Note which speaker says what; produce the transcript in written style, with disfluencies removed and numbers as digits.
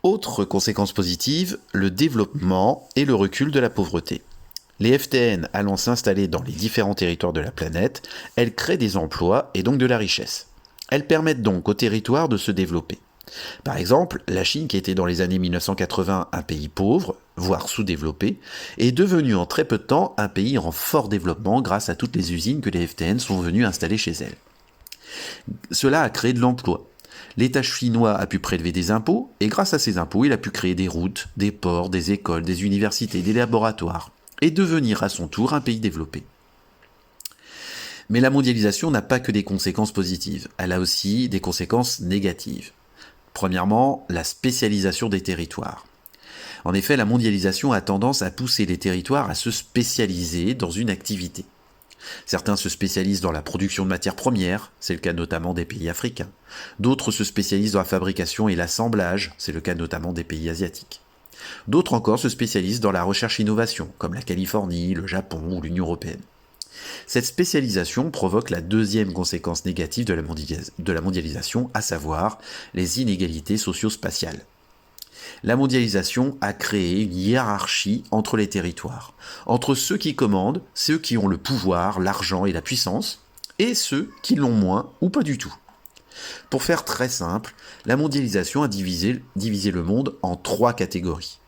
Speaker 1: Autre conséquence positive, le développement et le recul de la pauvreté. Les FTN allant s'installer dans les différents territoires de la planète, elles créent des emplois et donc de la richesse. Elles permettent donc aux territoires de se développer. Par exemple, la Chine, qui était dans les années 1980 un pays pauvre, voire sous-développé, est devenue en très peu de temps un pays en fort développement grâce à toutes les usines que les FTN sont venues installer chez elles. Cela a créé de l'emploi. L'État chinois a pu prélever des impôts, et grâce à ces impôts, il a pu créer des routes, des ports, des écoles, des universités, des laboratoires, et devenir à son tour un pays développé. Mais la mondialisation n'a pas que des conséquences positives, elle a aussi des conséquences négatives. Premièrement, la spécialisation des territoires. En effet, la mondialisation a tendance à pousser les territoires à se spécialiser dans une activité. Certains se spécialisent dans la production de matières premières, c'est le cas notamment des pays africains. D'autres se spécialisent dans la fabrication et l'assemblage, c'est le cas notamment des pays asiatiques. D'autres encore se spécialisent dans la recherche-innovation, comme la Californie, le Japon ou l'Union européenne. Cette spécialisation provoque la deuxième conséquence négative de la mondialisation, à savoir les inégalités socio-spatiales. La mondialisation a créé une hiérarchie entre les territoires, entre ceux qui commandent, ceux qui ont le pouvoir, l'argent et la puissance, et ceux qui l'ont moins ou pas du tout. Pour faire très simple, la mondialisation a divisé le monde en trois catégories.